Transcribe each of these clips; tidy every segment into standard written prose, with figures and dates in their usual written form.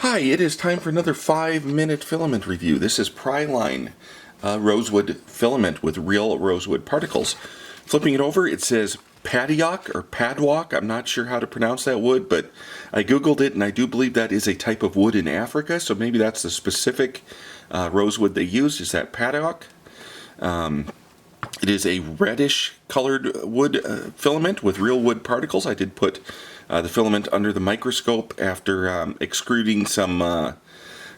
Hi, it is time for another 5-minute filament review. This is Priline Rosewood filament with real rosewood particles. Flipping it over, it says Padioc or Padwalk. I'm not sure how to pronounce that wood, but I googled it and I do believe that is a type of wood in Africa, so maybe that's the specific rosewood they use, is that Padioc. It is a reddish colored wood filament with real wood particles. I did put the filament under the microscope after extruding some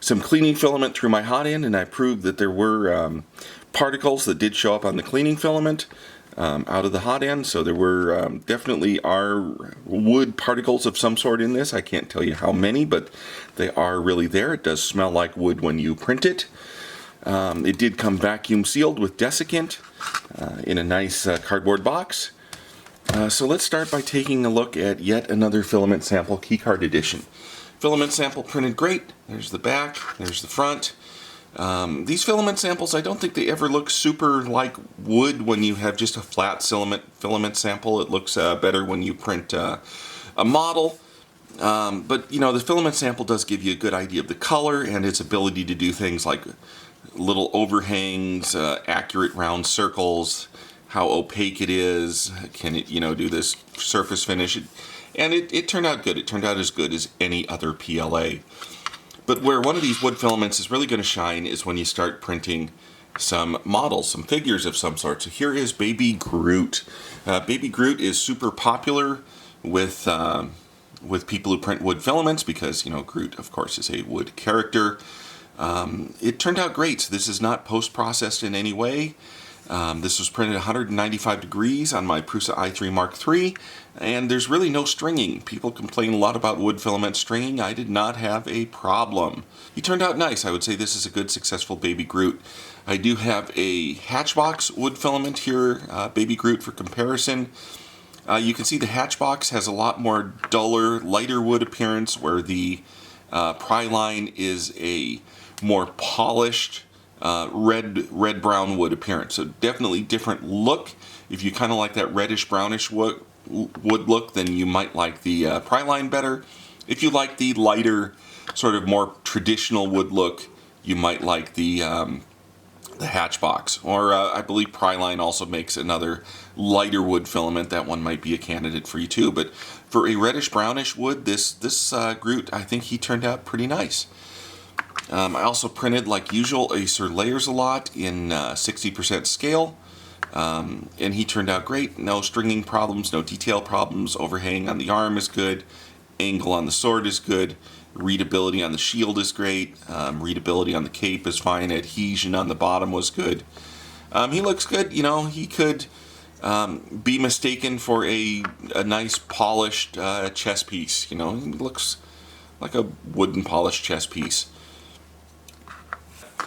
cleaning filament through my hot end, and I proved that there were particles that did show up on the cleaning filament out of the hot end. So there were definitely are wood particles of some sort in this. I can't tell you how many, but they are really there. It does smell like wood when you print it. It did come vacuum sealed with desiccant in a nice cardboard box. So let's start by taking a look at yet another filament sample keycard edition. Filament sample printed great. There's the back, there's the front. These filament samples, I don't think they ever look super like wood when you have just a flat filament sample. It looks better when you print a model. But you know, the filament sample does give you a good idea of the color and its ability to do things like little overhangs, accurate round circles, how opaque it is, can it, do this surface finish. And it turned out good. It turned out as good as any other PLA. But where one of these wood filaments is really going to shine is when you start printing some models, some figures of some sort. So here is Baby Groot. Baby Groot is super popular with people who print wood filaments because, Groot, of course, is a wood character. It turned out great. So this is not post-processed in any way. This was printed 195 degrees on my Prusa i3 Mark III, and there's really no stringing. People complain a lot about wood filament stringing. I did not have a problem. He turned out nice. I would say this is a good, successful Baby Groot. I do have a Hatchbox wood filament here, Baby Groot, for comparison. You can see the Hatchbox has a lot more duller, lighter wood appearance, where the Priline is a more polished, red-brown wood appearance. So definitely different look. If you kind of like that reddish-brownish wood look, then you might like the Priline better. If you like the lighter, sort of more traditional wood look, you might like the Hatchbox. Or I believe Priline also makes another lighter wood filament. That one might be a candidate for you too. But for a reddish-brownish wood, this Groot, I think he turned out pretty nice. I also printed, like usual, a Sir Layers-A-Lot in 60% scale, and he turned out great. No stringing problems, no detail problems. Overhang on the arm is good. Angle on the sword is good. Readability on the shield is great. Readability on the cape is fine. Adhesion on the bottom was good. He looks good. He could be mistaken for a nice polished chess piece. He looks like a wooden polished chess piece.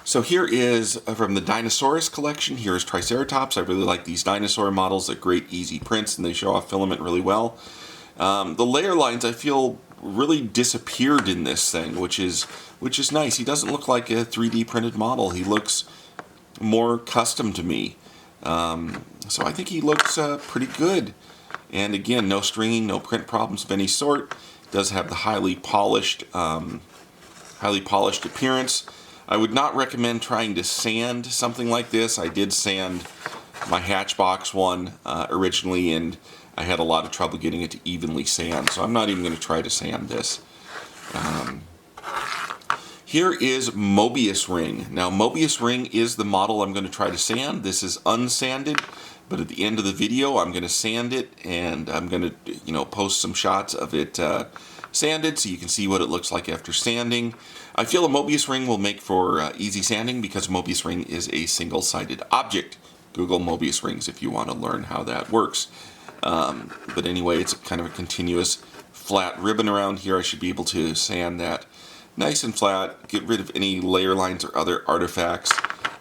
So here is from the Dinosaurus collection. Here is Triceratops. I really like these dinosaur models. They're great, easy prints, and they show off filament really well. The layer lines, I feel, really disappeared in this thing, which is nice. He doesn't look like a 3D printed model. He looks more custom to me. So I think he looks pretty good. And again, no stringing, no print problems of any sort. Does have the highly polished appearance. I would not recommend trying to sand something like this. I did sand my Hatchbox one originally, and I had a lot of trouble getting it to evenly sand, so I'm not even going to try to sand this. Here is Mobius Ring. Now, Mobius Ring is the model I'm going to try to sand. This is unsanded, but at the end of the video, I'm going to sand it, and I'm going to, post some shots of it sanded so you can see what it looks like after sanding. I feel a Mobius Ring will make for easy sanding because Mobius Ring is a single-sided object. Google Mobius Rings if you want to learn how that works. But anyway, it's kind of a continuous flat ribbon around here. I should be able to sand that nice and flat, get rid of any layer lines or other artifacts,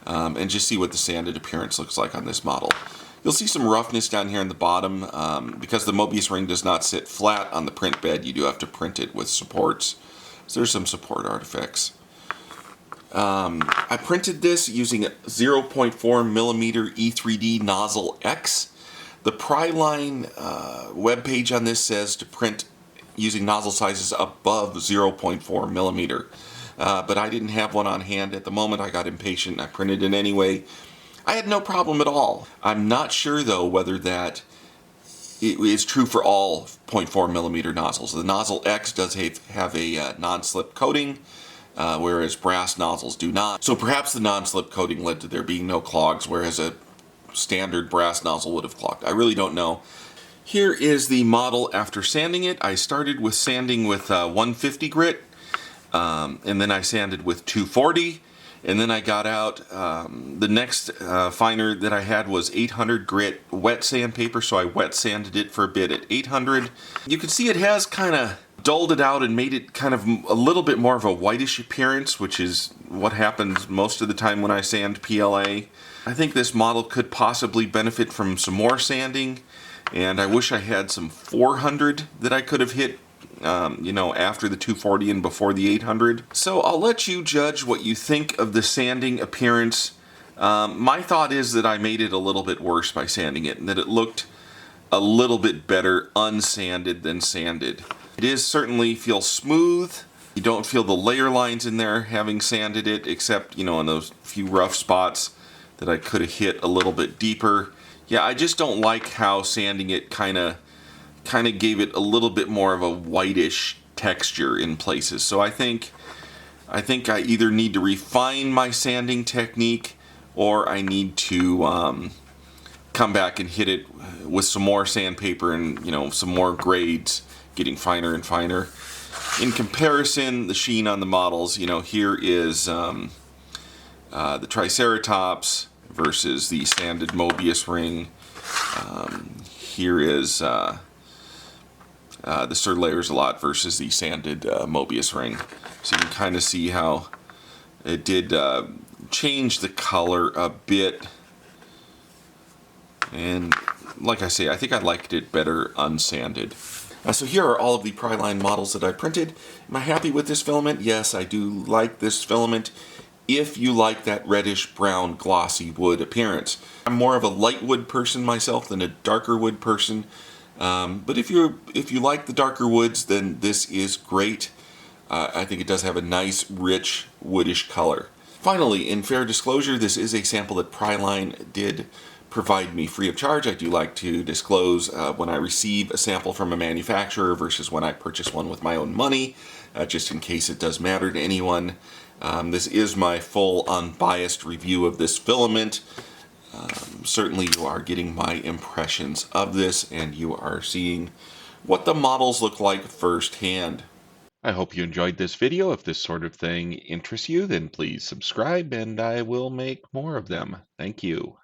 and just see what the sanded appearance looks like on this model. You'll see some roughness down here in the bottom. Because the Mobius Ring does not sit flat on the print bed, you do have to print it with supports. So there's some support artifacts. I printed this using a 0.4 millimeter E3D nozzle X. The Priline webpage on this says to print using nozzle sizes above 0.4 millimeter. But I didn't have one on hand at the moment. I got impatient. I printed it anyway. I had no problem at all. I'm not sure though whether that it is true for all 0.4 millimeter nozzles. The nozzle X does have a non-slip coating, whereas brass nozzles do not. So perhaps the non-slip coating led to there being no clogs, whereas a standard brass nozzle would have clogged. I really don't know. Here is the model after sanding it. I started with sanding with 150 grit, and then I sanded with 240. And then I got out, the next finer that I had was 800 grit wet sandpaper, so I wet sanded it for a bit at 800. You can see it has kind of dulled it out and made it kind of a little bit more of a whitish appearance, which is what happens most of the time when I sand PLA. I think this model could possibly benefit from some more sanding, and I wish I had some 400 that I could have hit after the 240 and before the 800. So I'll let you judge what you think of the sanding appearance. My thought is that I made it a little bit worse by sanding it, and that it looked a little bit better unsanded than sanded. It is certainly feels smooth. You don't feel the layer lines in there having sanded it, except, in those few rough spots that I could have hit a little bit deeper. Yeah, I just don't like how sanding it kind of gave it a little bit more of a whitish texture in places. So I think I either need to refine my sanding technique, or I need to come back and hit it with some more sandpaper and some more grades, getting finer and finer. In comparison, the sheen on the models, here is the Triceratops versus the sanded Mobius Ring. Here is the Sir Layers a Lot versus the sanded Mobius Ring. So you can kind of see how it did change the color a bit. And like I say, I think I liked it better unsanded. So here are all of the Priline models that I printed. Am I happy with this filament? Yes, I do like this filament. If you like that reddish brown glossy wood appearance. I'm more of a light wood person myself than a darker wood person. But if you like the darker woods, then this is great. I think it does have a nice, rich, woodish color. Finally, in fair disclosure, this is a sample that Priline did provide me free of charge. I do like to disclose when I receive a sample from a manufacturer versus when I purchase one with my own money, just in case it does matter to anyone. This is my full unbiased review of this filament. Certainly you are getting my impressions of this, and you are seeing what the models look like firsthand. I hope you enjoyed this video. If this sort of thing interests you, then please subscribe and I will make more of them. Thank you.